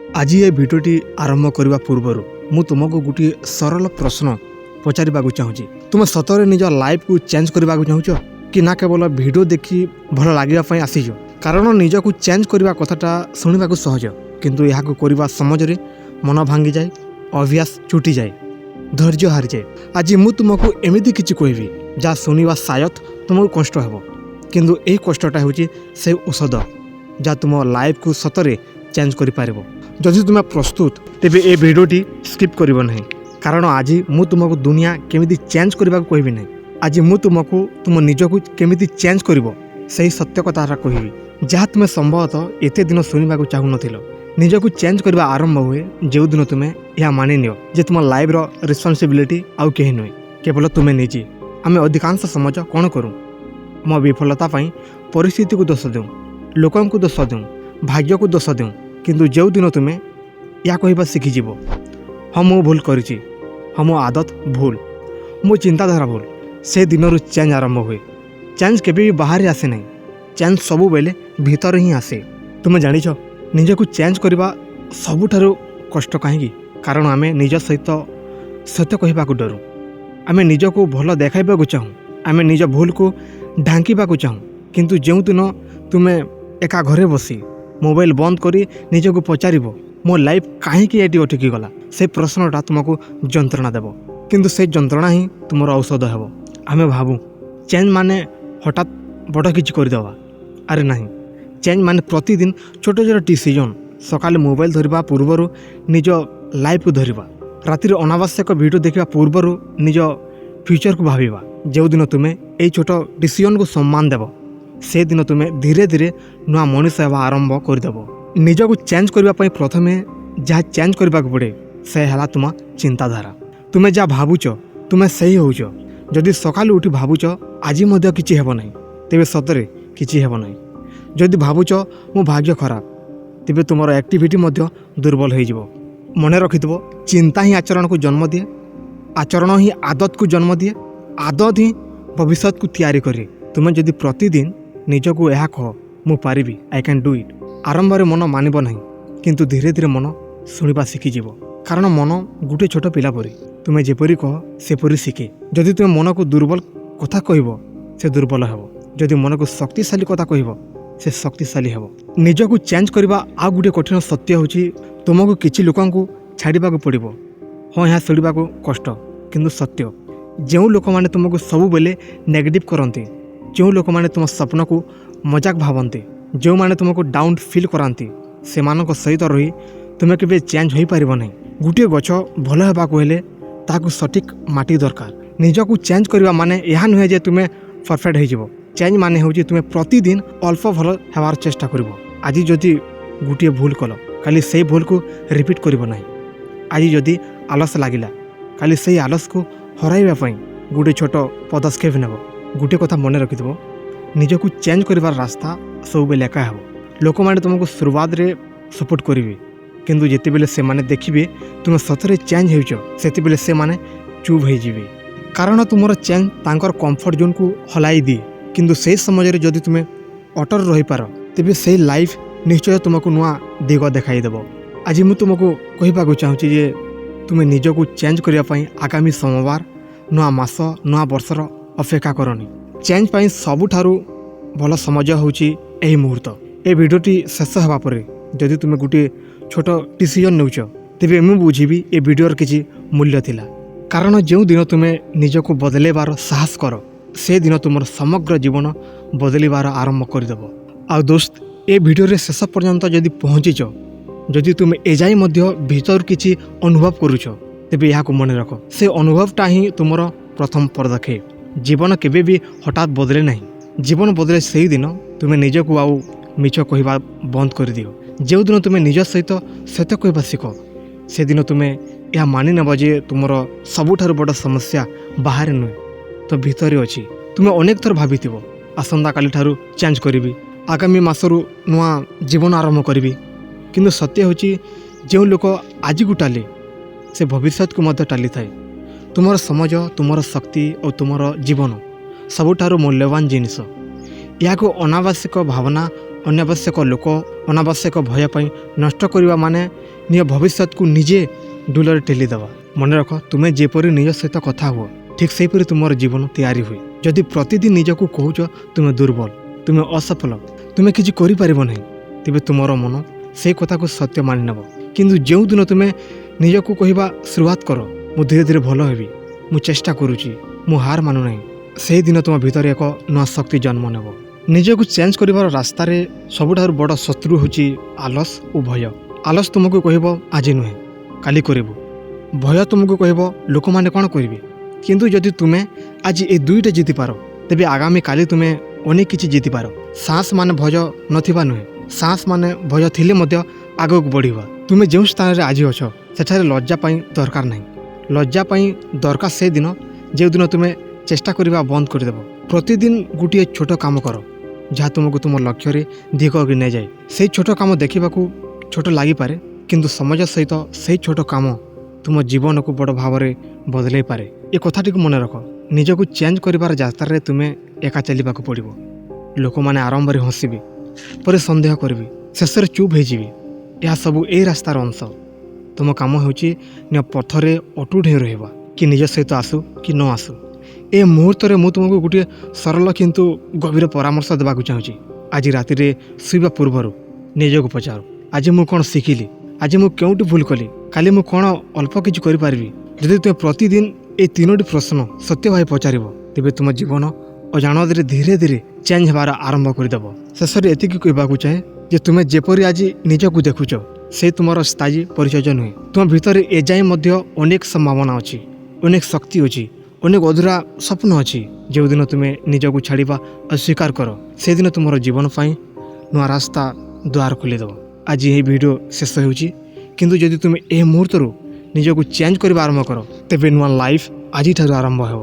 आज ये भिडियोटी आरंभ करने पूर्व मु तुमको गोटे सरल प्रश्न पचारिबाकू चाहूँगी। तुम सतरे निज लाइफ को चेंज करने चाहूच कि ना केवल भिडियो देखी भल लगे आसीच। कारण निजक चेंज करने कथाटा शुणा सहज किंतु यहाँ करने समझे मन भांगी जाए, अभ्यास छुटी जाए, धैर्य हारी जाए। आज मु तुमको एमती किसी कहबी जहाँ शुणा शायद तुमको कष्ट हो किंतु यही कष्टटा हूँ से औषध जहाँ तुम लाइफ को सतरे चेंज कर। जदि तुम प्रस्तुत तेबे ए भिडियोटी स्किप करिबो नहीं। कारण आज मु तुमको दुनिया केमिति चेंज करबा कहबी नहीं। आज मु तुमको तुम निजको केमिति चेंज करिवो सही सत्य कथा कहबी जहाँ तुम संभवतः एते दिन शुणा चाहू नथिलो। निजको चेंज करबा आरंभ हुए जो दिन तुम्हें यह मानि नियो जे तुम लाइफ रो रिस्पांसिबिलिटी आउ केही नुहे, केवल तुम्हें निजे। आमे अधिकांश समाज कौन करूँ मो विफलता पाई परिस्थिति को दोष दूँ, लोकों को दोष दूँ, भाग्य को दोष दूँ। किंतु जो दिन तुम्हें या कहवा शिखिज हाँ मु भूल करी, हाँ मो आदत भूल, मो चिंताधारा भूल, से दिन चेंज आरंभ हुए। चेंज केबे भी बाहर आसे नहीं, चेंज सबु बेले भीतर ही आसे। तुम जानिछ निजको चेंज करवा सबुठारु कष्ट कहीं कारण आमे निज सहित सत्य कहवाक डरू। आमे निजको भल देखाइबाकू चाहूँ, आमे निज भूल को ढांकीबाकू चाहूँ। किंतु जो दिन तुम्हें एका घरे बसी मोबाइल बंद करी निजको पचारिबो मो लाइफ कहीं अटकी गला, से प्रश्नटा तुमको जंत्रणा देव किंतु से जंत्रणा ही तुम औषध हेब। आमे भावु चेंज माने हठात बड़ किछि करदेवा, अरे नहीं। चेंज माने प्रतिदिन छोट छोट डिसीजन, सकाले मोबाइल धरिबा पूर्वर निज लाइफ को धरिबा, रातिर अनावश्यक वीडियो देखा पूर्वर निज फ्यूचर को भाविबा। जो दिन तुम्हें यही छोट डिसीजन को सम्मान देव से दिन तुम्हें धीरे धीरे नुआ मनीष होगा आरंभ करदेव। निजको चेंज करने प्रथमे जहाँ चेंज करने पड़े से है तुम चिंताधारा। तुम्हें जहाँ भावुच तुम्हें सही होच। जदि सकालू उठी भावुच आज किसी हेब नहीं तेरे सतरे किसी हेब नहीं। जदि भावुच मो भाग्य खराब तेरे तुम एक्टिविटी दुर्बल हो। मन रखिथबो चिंता ही आचरण को जन्म दिए, आचरण ही आदत को जन्म दिए, आदत ही भविष्य को तैयारी करे। तुम्हें जदि प्रतिदिन निजको यह कह मु पारिबी, आई कैन डू इट, आरंभ में मन मानब नहीं किंतु धीरे धीरे मन शुणा शिखिज। कारण मन गोटे छोट पिला परी, तुम्हें जेपरी कह सेपरी शिखे। जदि तुम्हें मन को दुर्बल कथा कहब से दुर्बल हेब, जदि मन को शक्तिशाली कथा कहब से शक्तिशाली हेब। निजको चेंज करवा आ गोटे कठिन सत्य होची तुमको किछि लोकन को छाड़ीबा पड़िबो। हाँ यहाँ शुणा कष्ट किंतु सत्य। जो लोक मैंने तुमको सबु बेले नेगेटिव करते, जो लोक मैंने तुम स्वप्न को मजाक भावते, जो मैंने तुमको डाउन फील कराती से सहित रही तुम्हें केबे चेंज हो पार नहीं। गोटे गछ भल होगा हेले ताकू सठिक माटी दरकार। निजको चेंज करवा माने यह नुहे जे तुम्हें परफेक्ट हो। चेंज माने हूँ तुम्हें प्रतिदिन अल्प भल होबार चेष्टा कर। आज जदि गोटे भूल कल काली से भूल को रिपीट कर ना। आज जदि आलस लगिला काली से आलस को हराइबा गोटे छोट पदक्षेप नेब। गोटे कथा मन रखिथबो निजको चेंज करिवार रास्ता सब बेले एका हेब। लोक मैंने तुमको शुरुआत रे सपोर्ट करेंगे किंतु जिते बेले से माने देखिए तुम सतरे चेंज होच सेति बेले से माने चुप हो जीवे। कारण तुमर चेंज तांकर कंफर्ट जोन को हलाई दिए किंतु से समय रे जदि तुम्हें अटर रही पार तेबे से लाइफ निश्चय तुमको नुआ दिग देखाई देबो। आज मु तुमको कहबाकू चाहूँगी जे तुम्हें निजको चेंज करने पाई आगामी सोमवार नुआ मास नुआ वर्षर अपेक्षा करनी। चेंज पाई सबुठारु भल समय होची एही मुहूर्त। ए भिडियोटी शेष होगा पर जदि तुम गोटे छोट डिसीजन नौच तेबे मु बुझीबी ए भिडियोर किछि मूल्य थिला। कारण जो दिन तुम्हें निजको बदलेबार साहस कर से दिन तुम समग्र जीवन बदलिबार आरंभ करदेव। आ दोस्त ए भिडियो शेष पर्यंत जदि पहुँचीच, जदि तुम एजाई मध्य भीतर किछि अनुभव करुछ तेबे यहाँ मन रख से अनुभवटा ही तुमर प्रथम पदक्षेप। जीवन केबे भी हठात बदले नहीं। जीवन बदले से ही दिन तुम्हें निजको आउ मिछ कहवा बंद कर दियो। जो दिन तुम्हें निज सहित सत्य कहवा शिख से दिन तुम्हें यह मानि नेब जे तुमर सबुठारु बड़ समस्या बाहर नुहे तो भीतर अच्छी। तुम्हें अनेक थर भाविथिबो आसंता काली ठारू चेंज करिवि, आगामी मासरू नुआ जीवन आरंभ करिवि। किंतु सत्य होची जो लोक आज को टाले से भविष्य को मध्य टाली थाए। तुमर समझ, तुमर शक्ति और तुमर जीवन सबुठारु मूल्यवान जिनिस। या अनावश्यक भावना ଅନାବଶ୍ୟକ ଲୋକ ଅନାବଶ୍ୟକ ଭୟ ପାଇଁ ନଷ୍ଟ କରିବା ମାନେ ନିଜ ଭବିଷ୍ୟତକୁ ନିଜେ ଡୁଲରେ ଠେଲିଦେବା। ମନେ ରଖ, ତୁମେ ଯେପରି ନିଜ ସହିତ କଥା ହୁଅ ଠିକ୍ ସେହିପରି ତୁମର ଜୀବନ ତିଆରି ହୁଏ। ଯଦି ପ୍ରତିଦିନ ନିଜକୁ କହୁଛ ତୁମେ ଦୁର୍ବଳ, ତୁମେ ଅସଫଳ, ତୁମେ କିଛି କରିପାରିବ ନାହିଁ, ତେବେ ତୁମର ମନ ସେହି କଥାକୁ ସତ୍ୟ ମାନି ନେବ। କିନ୍ତୁ ଯେଉଁଦିନ ତୁମେ ନିଜକୁ କହିବା ଶୁରୁଆତ କର, ମୁଁ ଧୀରେ ଧୀରେ ଭଲ ହେବି, ମୁଁ ଚେଷ୍ଟା କରୁଛି, ମୁଁ ହାର ମାନୁନାହିଁ, ସେହିଦିନ ତୁମ ଭିତରେ ଏକ ନୂଆ ଶକ୍ତି ଜନ୍ମ ନେବ। ନିଜକୁ ଚେଞ୍ଜ କରିବାର ରାସ୍ତାରେ ସବୁଠାରୁ ବଡ଼ ଶତ୍ରୁ ହେଉଛି ଆଲସ ଓ ଭୟ। ଆଲସ ତୁମକୁ କହିବ ଆଜି ନୁହେଁ କାଲି କରିବୁ, ଭୟ ତୁମକୁ କହିବ ଲୋକମାନେ କ'ଣ କରିବେ। କିନ୍ତୁ ଯଦି ତୁମେ ଆଜି ଏ ଦୁଇଟା ଜିତିପାର, ତେବେ ଆଗାମୀ କାଲି ତୁମେ ଅନେକ କିଛି ଜିତିପାର। ସାହସ ମାନେ ଭୟ ନଥିବା ନୁହେଁ, ସାହସ ମାନେ ଭୟ ଥିଲେ ମଧ୍ୟ ଆଗକୁ ବଢ଼ିବା। ତୁମେ ଯେଉଁ ସ୍ଥାନରେ ଆଜି ଅଛ ସେଠାରେ ଲଜ୍ଜା ପାଇଁ ଦରକାର ନାହିଁ। ଲଜ୍ଜା ପାଇଁ ଦରକାର ସେଦିନ ଯେଉଁଦିନ ତୁମେ ଚେଷ୍ଟା କରିବା ବନ୍ଦ କରିଦେବ। ପ୍ରତିଦିନ ଗୋଟିଏ ଛୋଟ କାମ କର ଯାହା ତୁମକୁ ତୁମ ଲକ୍ଷ୍ୟରେ ଦିଗକୁ ନେଇଯାଏ। ସେହି ଛୋଟ କାମ ଦେଖିବାକୁ ଛୋଟ ଲାଗିପାରେ, କିନ୍ତୁ ସମାଜ ସହିତ ସେହି ଛୋଟ କାମ ତୁମ ଜୀବନକୁ ବଡ଼ ଭାବରେ ବଦଳାଇ ପାରେ। ଏ କଥାଟିକୁ ମନେ ରଖ, ନିଜକୁ ଚେଞ୍ଜ କରିବାର ଯାତ୍ରାରେ ତୁମେ ଏକା ଚାଲିବାକୁ ପଡ଼ିବ। ଲୋକମାନେ ଆରମ୍ଭରେ ହସିବେ, ପରେ ସନ୍ଦେହ କରିବେ, ଶେଷରେ ଚୁପ୍ ହୋଇଯିବେ। ଏହା ସବୁ ଏହି ରାସ୍ତାର ଅଂଶ। ତୁମ କାମ ହେଉଛି ନିଜ ପଥରେ ଅଟୁଟ ହୋଇ ରହିବା, କି ନିଜ ସହିତ ଆସୁ କି ନ ଆସୁ। ଏ ମୁହୂର୍ତ୍ତରେ ମୁଁ ତୁମକୁ ଗୋଟିଏ ସରଳ କିନ୍ତୁ ଗଭୀର ପରାମର୍ଶ ଦେବାକୁ ଚାହୁଁଛି। ଆଜି ରାତିରେ ଶୋଇବା ପୂର୍ବରୁ ନିଜକୁ ପଚାର, ଆଜି ମୁଁ କ'ଣ ଶିଖିଲି, ଆଜି ମୁଁ କେଉଁଠି ଭୁଲ କଲି, କାଲି ମୁଁ କ'ଣ ଅଳ୍ପ କିଛି କରିପାରିବି। ଯଦି ତୁମେ ପ୍ରତିଦିନ ଏ ତିନୋଟି ପ୍ରଶ୍ନ ସତ୍ୟ ଭାବେ ପଚାରିବ, ତେବେ ତୁମ ଜୀବନ ଅଜାଣତରେ ଧୀରେ ଧୀରେ ଚେଞ୍ଜ ହେବାର ଆରମ୍ଭ କରିଦେବ। ଶେଷରେ ଏତିକି କହିବାକୁ ଚାହେଁ ଯେ ତୁମେ ଯେପରି ଆଜି ନିଜକୁ ଦେଖୁଛ ସେ ତୁମର ସ୍ଥାୟୀ ପରିଚୟ ନୁହେଁ। ତୁମ ଭିତରେ ଏଯାଏଁ ମଧ୍ୟ ଅନେକ ସମ୍ଭାବନା ଅଛି, ଅନେକ ଶକ୍ତି ଅଛି, ଅନେକ ଅଧୁରା ସ୍ୱପ୍ନ ଅଛି। ଯେଉଁଦିନ ତୁମେ ନିଜକୁ ଛାଡ଼ିବା ଅସ୍ୱୀକାର କର, ସେଦିନ ତୁମର ଜୀବନ ପାଇଁ ନୂଆ ରାସ୍ତା ଦ୍ୱାର ଖୋଲିଦେବ। ଆଜି ଏହି ଭିଡ଼ିଓ ଶେଷ ହେଉଛି, କିନ୍ତୁ ଯଦି ତୁମେ ଏହି ମୁହୂର୍ତ୍ତରୁ ନିଜକୁ ଚେଞ୍ଜ କରିବା ଆରମ୍ଭ କର, ତେବେ ନୂଆ ଲାଇଫ୍ ଆଜିଠାରୁ ଆରମ୍ଭ ହେବ।